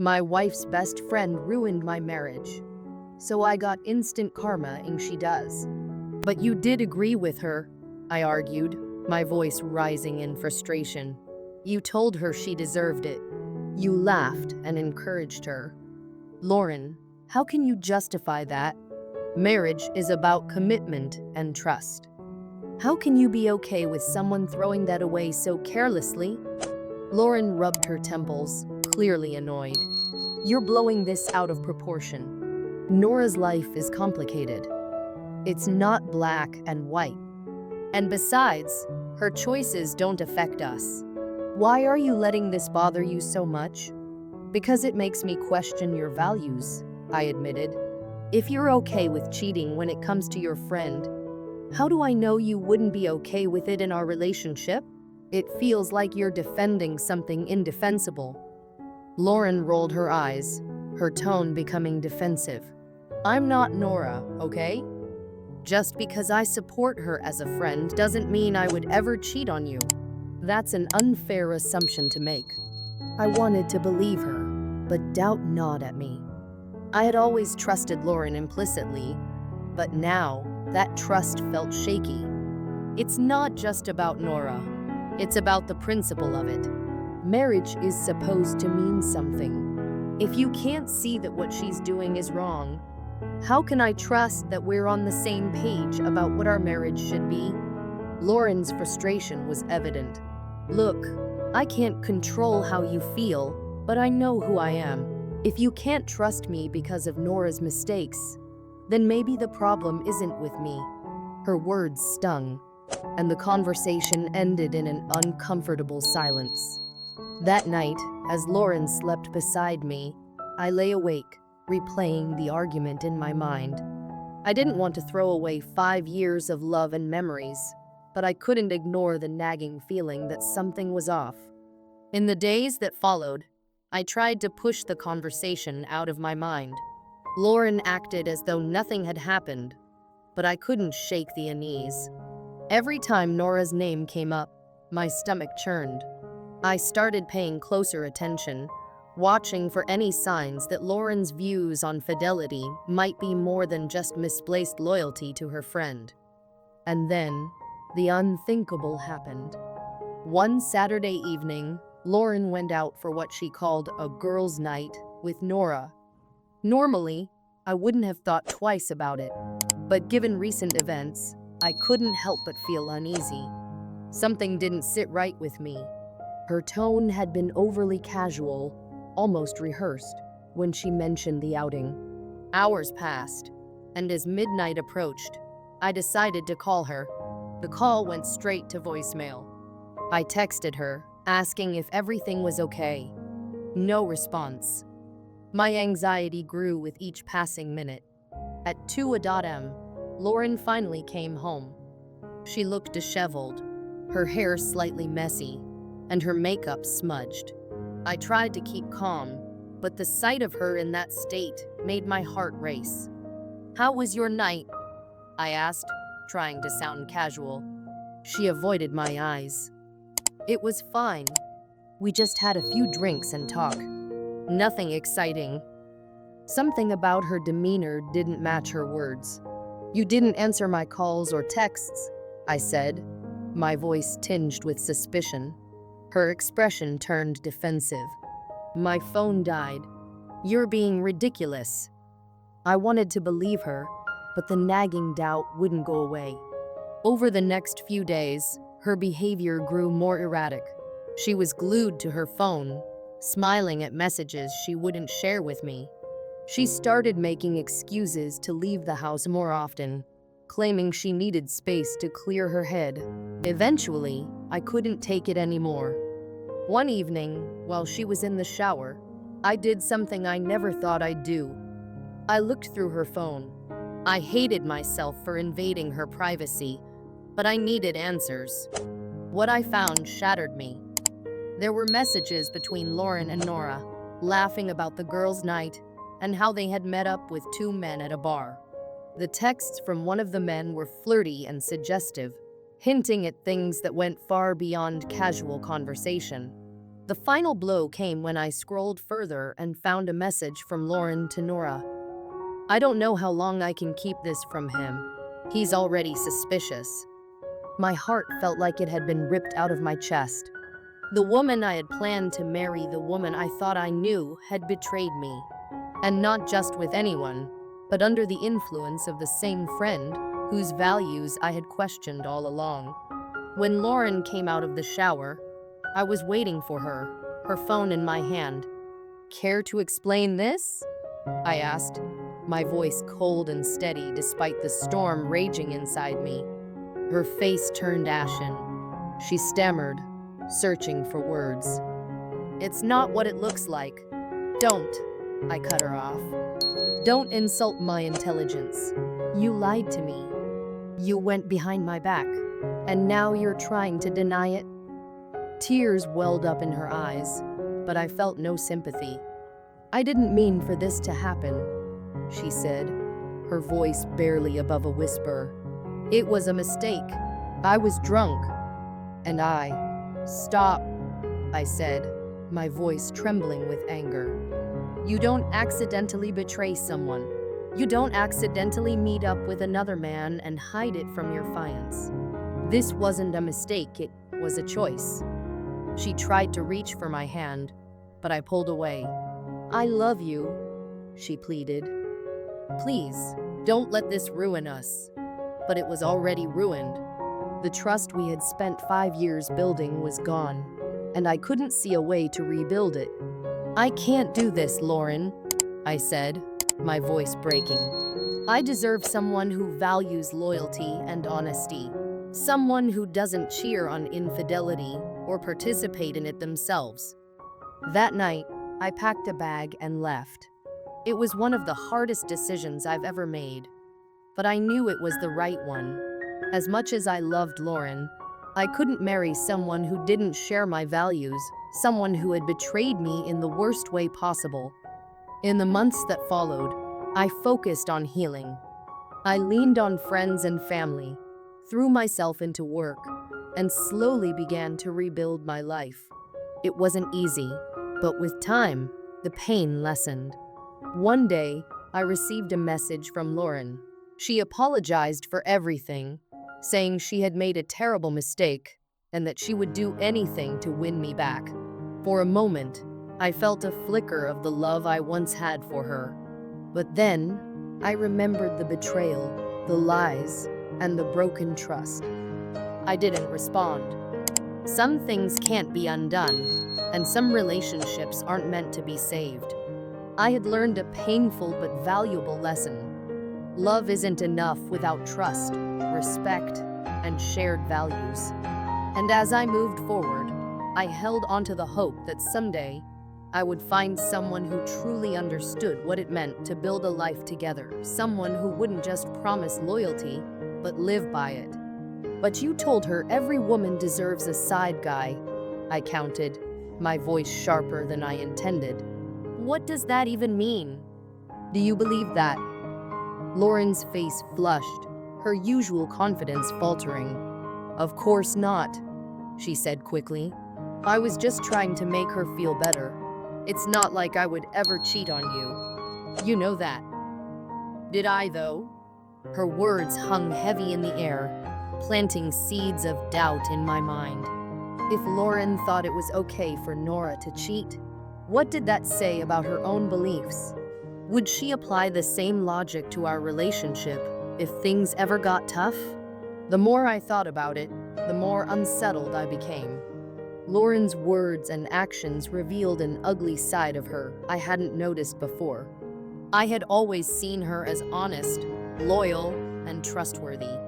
My wife's best friend ruined my marriage, so I got instant karma-ing she does. But you did agree with her, I argued, my voice rising in frustration. You told her she deserved it. You laughed and encouraged her. Lauren, how can you justify that? Marriage is about commitment and trust. How can you be okay with someone throwing that away so carelessly? Lauren rubbed her temples, clearly annoyed. You're blowing this out of proportion. Nora's life is complicated. It's not black and white. And besides, her choices don't affect us. Why are you letting this bother you so much? Because it makes me question your values, I admitted. If you're okay with cheating when it comes to your friend, how do I know you wouldn't be okay with it in our relationship? It feels like you're defending something indefensible. Lauren rolled her eyes, her tone becoming defensive. I'm not Nora, okay? Just because I support her as a friend doesn't mean I would ever cheat on you. That's an unfair assumption to make. I wanted to believe her, but doubt gnawed at me. I had always trusted Lauren implicitly, but now that trust felt shaky. It's not just about Nora. It's about the principle of it. Marriage is supposed to mean something. If you can't see that what she's doing is wrong, how can I trust that we're on the same page about what our marriage should be? Lauren's frustration was evident. Look, I can't control how you feel, but I know who I am. If you can't trust me because of Nora's mistakes, then maybe the problem isn't with me. Her words stung, and the conversation ended in an uncomfortable silence. That night, as Lauren slept beside me, I lay awake, replaying the argument in my mind. I didn't want to throw away 5 years of love and memories, but I couldn't ignore the nagging feeling that something was off. In the days that followed, I tried to push the conversation out of my mind. Lauren acted as though nothing had happened, but I couldn't shake the unease. Every time Nora's name came up, my stomach churned. I started paying closer attention, watching for any signs that Lauren's views on fidelity might be more than just misplaced loyalty to her friend. And then, the unthinkable happened. One Saturday evening, Lauren went out for what she called a girls' night with Nora. Normally, I wouldn't have thought twice about it, but given recent events, I couldn't help but feel uneasy. Something didn't sit right with me. Her tone had been overly casual, almost rehearsed, when she mentioned the outing. Hours passed, and as midnight approached, I decided to call her. The call went straight to voicemail. I texted her, asking if everything was okay. No response. My anxiety grew with each passing minute. At 2 a.m., Lauren finally came home. She looked disheveled, her hair slightly messy, and her makeup smudged. I tried to keep calm, but the sight of her in that state made my heart race. How was your night? I asked, trying to sound casual. She avoided my eyes. It was fine. We just had a few drinks and talk. Nothing exciting. Something about her demeanor didn't match her words. You didn't answer my calls or texts, I said, my voice tinged with suspicion. Her expression turned defensive. My phone died. You're being ridiculous. I wanted to believe her, but the nagging doubt wouldn't go away. Over the next few days, her behavior grew more erratic. She was glued to her phone, smiling at messages she wouldn't share with me. She started making excuses to leave the house more often, claiming she needed space to clear her head. Eventually, I couldn't take it anymore. One evening, while she was in the shower, I did something I never thought I'd do. I looked through her phone. I hated myself for invading her privacy, but I needed answers. What I found shattered me. There were messages between Lauren and Nora, laughing about the girls' night and how they had met up with 2 men at a bar. The texts from one of the men were flirty and suggestive, hinting at things that went far beyond casual conversation. The final blow came when I scrolled further and found a message from Lauren to Nora. I don't know how long I can keep this from him. He's already suspicious. My heart felt like it had been ripped out of my chest. The woman I had planned to marry, the woman I thought I knew, had betrayed me. And not just with anyone, but under the influence of the same friend whose values I had questioned all along. When Lauren came out of the shower, I was waiting for her phone in my hand. "Care to explain this?" I asked, my voice cold and steady despite the storm raging inside me. Her face turned ashen. She stammered, searching for words. "It's not what it looks like." "Don't," I cut her off. "Don't insult my intelligence. You lied to me. You went behind my back, and now you're trying to deny it." Tears welled up in her eyes, but I felt no sympathy. "I didn't mean for this to happen," she said, her voice barely above a whisper. "It was a mistake. I was drunk. And I..." "Stop," I said, my voice trembling with anger. "You don't accidentally betray someone. You don't accidentally meet up with another man and hide it from your fiance. This wasn't a mistake, it was a choice." She tried to reach for my hand, but I pulled away. "I love you," she pleaded. "Please, don't let this ruin us." But it was already ruined. The trust we had spent 5 years building was gone, and I couldn't see a way to rebuild it. "I can't do this, Lauren," I said, my voice breaking. "I deserve someone who values loyalty and honesty. Someone who doesn't cheer on infidelity or participate in it themselves." That night, I packed a bag and left. It was one of the hardest decisions I've ever made, but I knew it was the right one. As much as I loved Lauren, I couldn't marry someone who didn't share my values, someone who had betrayed me in the worst way possible. In the months that followed, I focused on healing. I leaned on friends and family, threw myself into work, and slowly began to rebuild my life. It wasn't easy, but with time, the pain lessened. One day, I received a message from Lauren. She apologized for everything, saying she had made a terrible mistake and that she would do anything to win me back. For a moment, I felt a flicker of the love I once had for her. But then, I remembered the betrayal, the lies, and the broken trust. I didn't respond. Some things can't be undone, and some relationships aren't meant to be saved. I had learned a painful but valuable lesson. Love isn't enough without trust, respect, and shared values. And as I moved forward, I held onto the hope that someday I would find someone who truly understood what it meant to build a life together, someone who wouldn't just promise loyalty, but live by it. "But you told her every woman deserves a side guy," I counted, my voice sharper than I intended. "What does that even mean? Do you believe that?" Lauren's face flushed, her usual confidence faltering. "Of course not," she said quickly. "I was just trying to make her feel better. It's not like I would ever cheat on you. You know that." "Did I, though?" Her words hung heavy in the air, planting seeds of doubt in my mind. If Lauren thought it was okay for Nora to cheat, what did that say about her own beliefs? Would she apply the same logic to our relationship if things ever got tough? The more I thought about it, the more unsettled I became. Lauren's words and actions revealed an ugly side of her I hadn't noticed before. I had always seen her as honest, loyal, and trustworthy.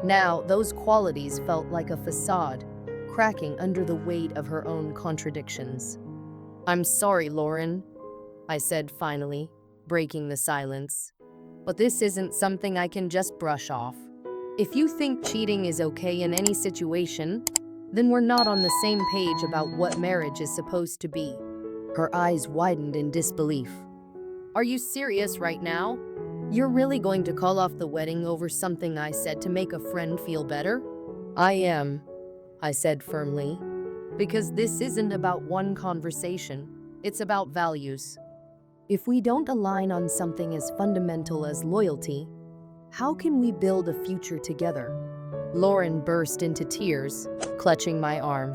Now, those qualities felt like a facade, cracking under the weight of her own contradictions. "I'm sorry, Lauren," I said finally, breaking the silence. "But this isn't something I can just brush off. If you think cheating is okay in any situation, then we're not on the same page about what marriage is supposed to be." Her eyes widened in disbelief. "Are you serious right now? You're really going to call off the wedding over something I said to make a friend feel better?" "I am," I said firmly. Because this isn't about one conversation, it's about values. If we don't align on something as fundamental as loyalty, how can we build a future together? Lauren burst into tears, clutching my arm.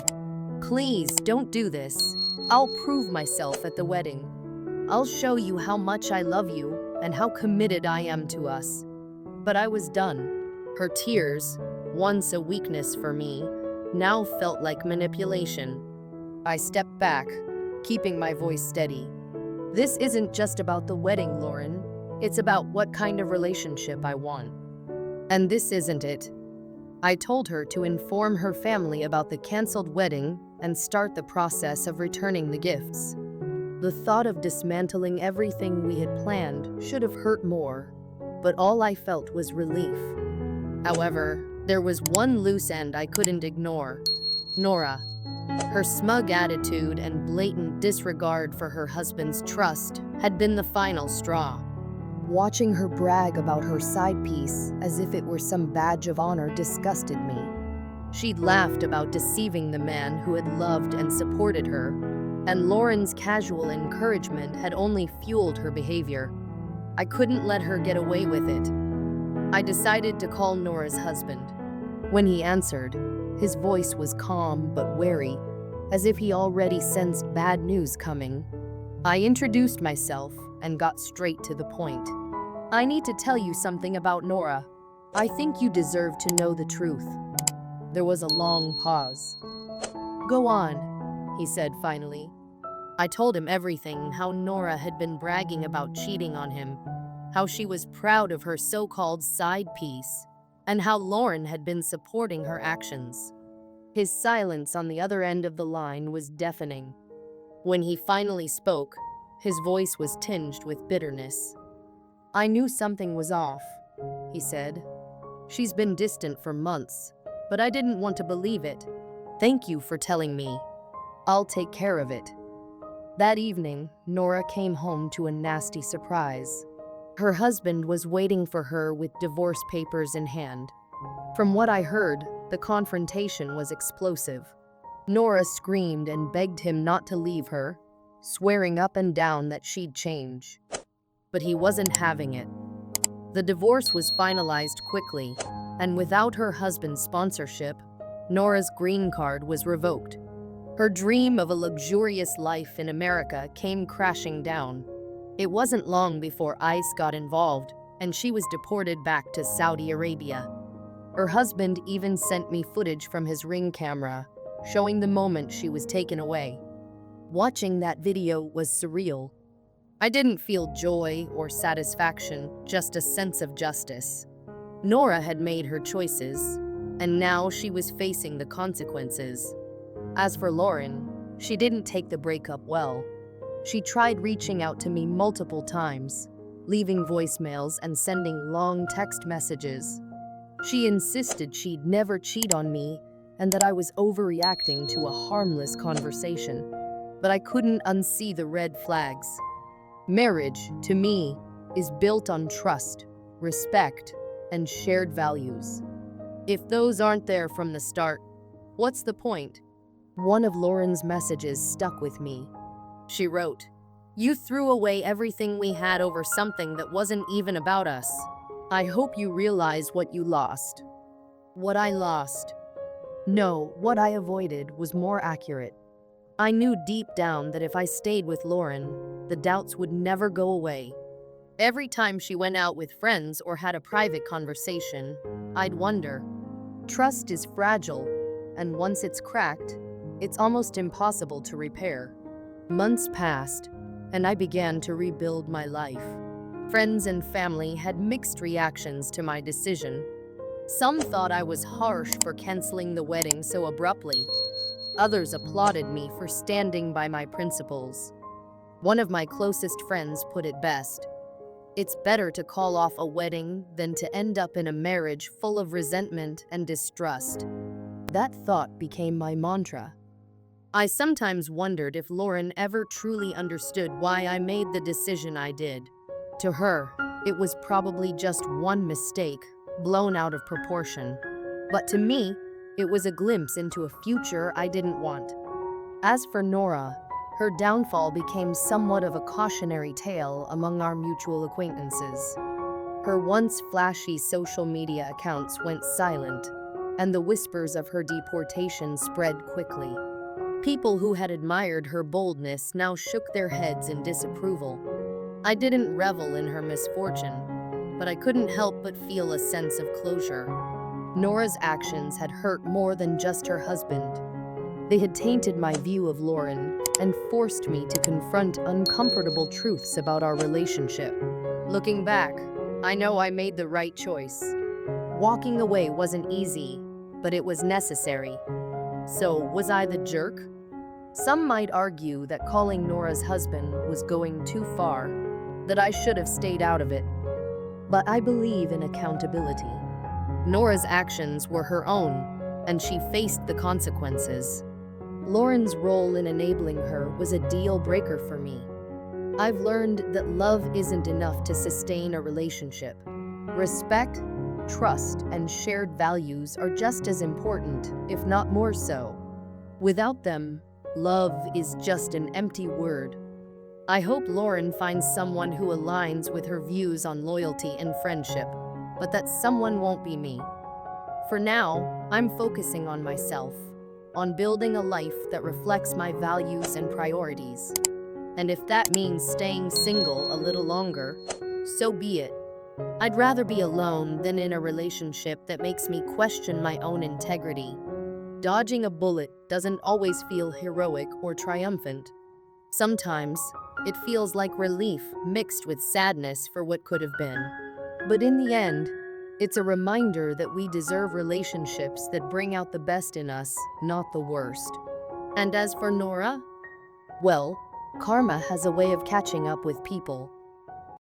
Please, don't do this. I'll prove myself at the wedding. I'll show you how much I love you and how committed I am to us. But I was done. Her tears, once a weakness for me, now felt like manipulation. I stepped back, keeping my voice steady. This isn't just about the wedding, Lauren. It's about what kind of relationship I want. And this isn't it. I told her to inform her family about the canceled wedding and start the process of returning the gifts. The thought of dismantling everything we had planned should have hurt more, but all I felt was relief. However, there was one loose end I couldn't ignore: Nora. Her smug attitude and blatant disregard for her husband's trust had been the final straw. Watching her brag about her side piece as if it were some badge of honor disgusted me. She'd laughed about deceiving the man who had loved and supported her, and Lauren's casual encouragement had only fueled her behavior. I couldn't let her get away with it. I decided to call Nora's husband. When he answered, his voice was calm but wary, as if he already sensed bad news coming. I introduced myself and got straight to the point. I need to tell you something about Nora. I think you deserve to know the truth. There was a long pause. Go on, he said finally. I told him everything: how Nora had been bragging about cheating on him, how she was proud of her so-called side piece, and how Lauren had been supporting her actions. His silence on the other end of the line was deafening. When he finally spoke, his voice was tinged with bitterness. I knew something was off, he said. She's been distant for months, but I didn't want to believe it. Thank you for telling me. I'll take care of it. That evening, Nora came home to a nasty surprise. Her husband was waiting for her with divorce papers in hand. From what I heard, the confrontation was explosive. Nora screamed and begged him not to leave her, swearing up and down that she'd change. But he wasn't having it. The divorce was finalized quickly, and without her husband's sponsorship, Nora's green card was revoked. Her dream of a luxurious life in America came crashing down. It wasn't long before ICE got involved, and she was deported back to Saudi Arabia. Her husband even sent me footage from his Ring camera, showing the moment she was taken away. Watching that video was surreal. I didn't feel joy or satisfaction, just a sense of justice. Nora had made her choices, and now she was facing the consequences. As for Lauren, she didn't take the breakup well. She tried reaching out to me multiple times, leaving voicemails and sending long text messages. She insisted she'd never cheat on me and that I was overreacting to a harmless conversation. But I couldn't unsee the red flags. Marriage, to me, is built on trust, respect, and shared values. If those aren't there from the start, what's the point? One of Lauren's messages stuck with me. She wrote, "You threw away everything we had over something that wasn't even about us. I hope you realize what you lost." What I lost? No, what I avoided was more accurate. I knew deep down that if I stayed with Lauren, the doubts would never go away. Every time she went out with friends or had a private conversation, I'd wonder. Trust is fragile, and once it's cracked, it's almost impossible to repair. Months passed, and I began to rebuild my life. Friends and family had mixed reactions to my decision. Some thought I was harsh for canceling the wedding so abruptly. Others applauded me for standing by my principles. One of my closest friends put it best: "It's better to call off a wedding than to end up in a marriage full of resentment and distrust." That thought became my mantra. I sometimes wondered if Lauren ever truly understood why I made the decision I did. To her, it was probably just one mistake, blown out of proportion. But to me, it was a glimpse into a future I didn't want. As for Nora, her downfall became somewhat of a cautionary tale among our mutual acquaintances. Her once flashy social media accounts went silent, and the whispers of her deportation spread quickly. People who had admired her boldness now shook their heads in disapproval. I didn't revel in her misfortune, but I couldn't help but feel a sense of closure. Nora's actions had hurt more than just her husband. They had tainted my view of Lauren and forced me to confront uncomfortable truths about our relationship. Looking back, I know I made the right choice. Walking away wasn't easy, but it was necessary. So, was I the jerk? Some might argue that calling Nora's husband was going too far, that I should have stayed out of it. But I believe in accountability. Nora's actions were her own, and she faced the consequences. Lauren's role in enabling her was a deal breaker for me. I've learned that love isn't enough to sustain a relationship. Respect, trust, and shared values are just as important, if not more so. Without them, love is just an empty word. I hope Lauren finds someone who aligns with her views on loyalty and friendship, but that someone won't be me. For now, I'm focusing on myself, on building a life that reflects my values and priorities. And if that means staying single a little longer, so be it. I'd rather be alone than in a relationship that makes me question my own integrity. Dodging a bullet doesn't always feel heroic or triumphant. Sometimes, it feels like relief mixed with sadness for what could have been. But in the end, it's a reminder that we deserve relationships that bring out the best in us, not the worst. And as for Nora, well, karma has a way of catching up with people.